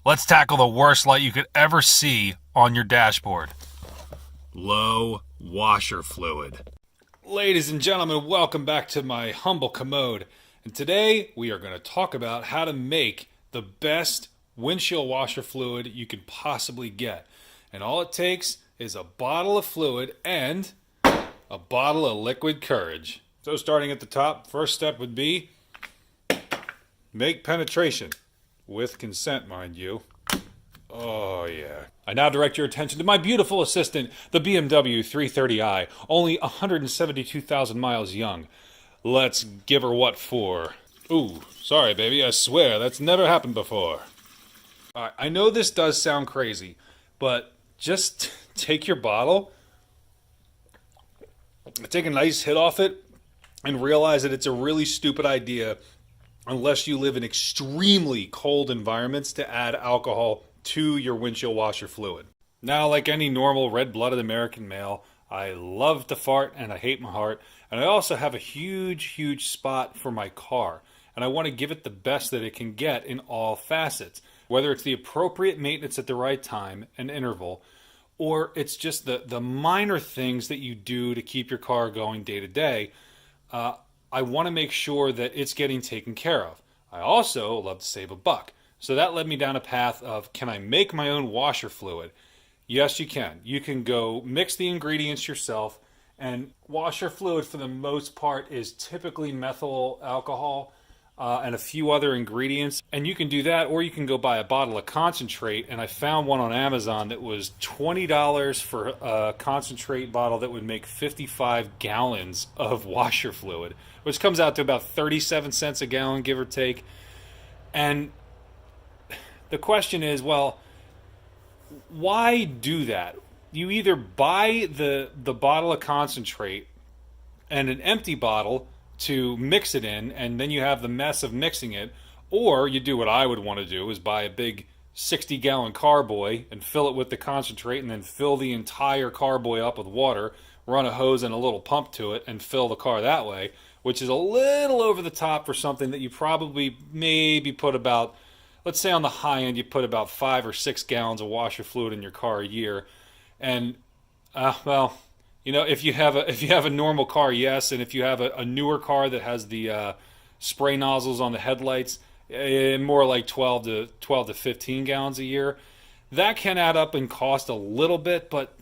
Let's tackle the worst light you could ever see on your dashboard. Low washer fluid. Ladies and gentlemen, welcome back to my humble commode. And today we are going to talk about how to make the best windshield washer fluid you can possibly get. And all it takes is a bottle of fluid and a bottle of liquid courage. So starting at the top, first step would be make penetration. With consent, mind you. Oh, yeah. I now direct your attention to my beautiful assistant, the BMW 330i, only 172,000 miles young. Let's give her what for. Ooh, sorry, baby, I swear, that's never happened before. Alright, I know this does sound crazy, but just take your bottle, take a nice hit off it, and realize that it's a really stupid idea unless you live in extremely cold environments to add alcohol to your windshield washer fluid. Now, like any normal red-blooded American male, I love to fart and I hate my heart, and I also have a huge spot for my car, and I want to give it the best that it can get in all facets, whether it's the appropriate maintenance at the right time and interval, or it's just the minor things that you do to keep your car going day to day. I want to make sure that it's getting taken care of. I also love to save a buck. So that led me down a path of, can I make my own washer fluid? Yes, you can. You can go mix the ingredients yourself, and washer fluid for the most part is typically methyl alcohol and a few other ingredients. And you can do that, or you can go buy a bottle of concentrate, and I found one on Amazon that was $20 for a concentrate bottle that would make 55 gallons of washer fluid, which comes out to about 37 cents a gallon, give or take. And the question is, well, why do that? You either buy the bottle of concentrate and an empty bottle to mix it in, and then you have the mess of mixing it, or you do what I would want to do, is buy a big 60-gallon carboy and fill it with the concentrate, and then fill the entire carboy up with water, run a hose and a little pump to it, and fill the car that way, which is a little over the top for something that you probably maybe put about, let's say on the high end, you put about 5 or 6 gallons of washer fluid in your car a year. And, well, you know, if you have a normal car, yes, and if you have a newer car that has the spray nozzles on the headlights, more like 12 to 15 gallons a year, that can add up and cost a little bit, but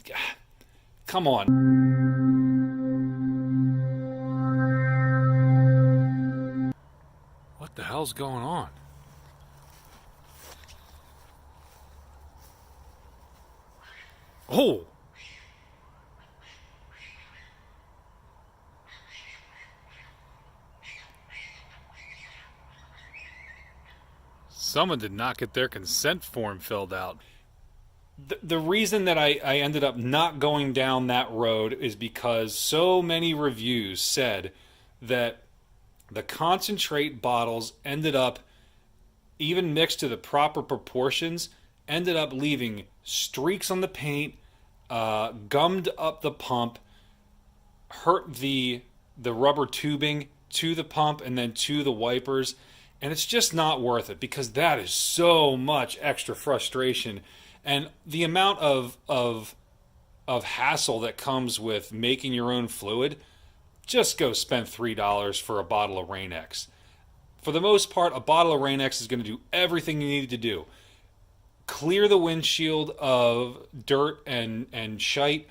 come on. What the hell's going on? Oh! Someone did not get their consent form filled out. The reason that I ended up not going down that road is because so many reviews said that the concentrate bottles ended up, even mixed to the proper proportions, ended up leaving streaks on the paint, gummed up the pump, hurt the rubber tubing to the pump and then to the wipers. And it's just not worth it, because that is so much extra frustration, and the amount of hassle that comes with making your own fluid. Just go spend $3 for a bottle of Rain-X. For the most part, a bottle of Rain-X is going to do everything you need to do. Clear the windshield of dirt and shite.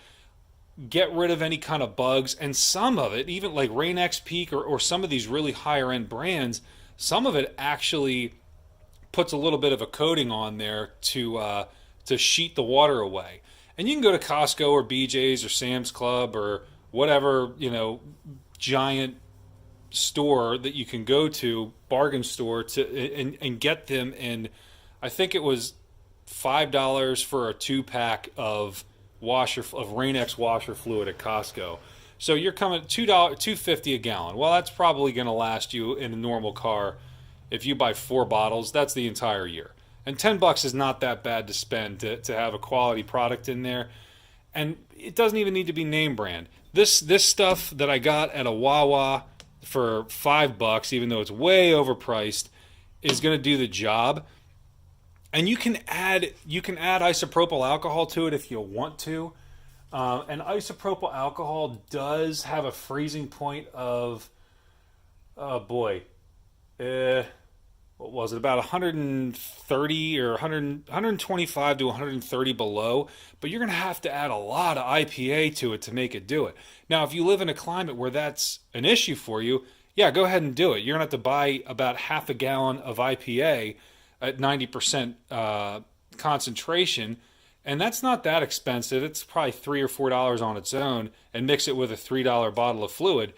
Get rid of any kind of bugs, and some of it, even like Rain-X Peak or some of these really higher end brands, some of it actually puts a little bit of a coating on there to sheet the water away. And you can go to Costco or BJ's or Sam's Club or whatever, you know, giant store that you can go to, bargain store, and get them in. I think it was $5 for a 2-pack of Rain-X washer fluid at Costco. So you're coming $2.50 a gallon. Well, that's probably going to last you in a normal car. If you buy 4 bottles, that's the entire year. And $10 is not that bad to spend to have a quality product in there. And it doesn't even need to be name brand. This stuff that I got at a Wawa for $5, even though it's way overpriced, is going to do the job. And you can add isopropyl alcohol to it if you want to. And isopropyl alcohol does have a freezing point of, oh boy, what was it, about 130 or 125 to 130 below, but you're going to have to add a lot of IPA to it to make it do it. Now, if you live in a climate where that's an issue for you, yeah, go ahead and do it. You're going to have to buy about half a gallon of IPA at 90% concentration, and that's not that expensive. It's probably $3 or $4 on its own, and mix it with a $3 bottle of fluid.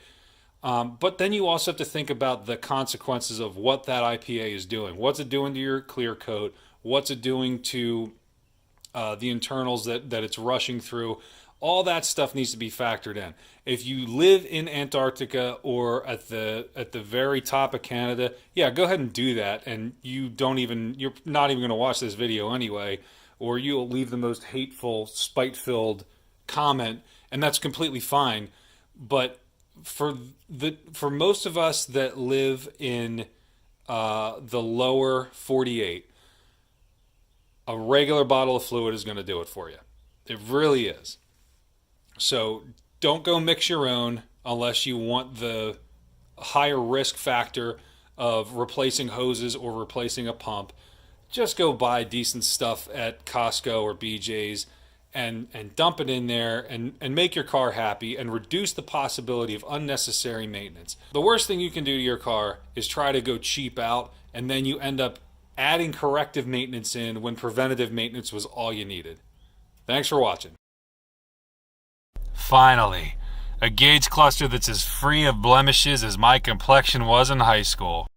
But then you also have to think about the consequences of what that IPA is doing. What's it doing to your clear coat? What's it doing to the internals that it's rushing through? All that stuff needs to be factored in. If you live in Antarctica or at the very top of Canada, yeah, go ahead and do that. And you're not even going to watch this video anyway, or you'll leave the most hateful, spite-filled comment, and that's completely fine. But for most of us that live in the lower 48, a regular bottle of fluid is going to do it for you. It really is. So don't go mix your own unless you want the higher risk factor of replacing hoses or replacing a pump. Just go buy decent stuff at Costco or BJ's and dump it in there and make your car happy and reduce the possibility of unnecessary maintenance. The worst thing you can do to your car is try to go cheap out, and then you end up adding corrective maintenance in when preventative maintenance was all you needed. Thanks for watching. Finally, a gauge cluster that's as free of blemishes as my complexion was in high school.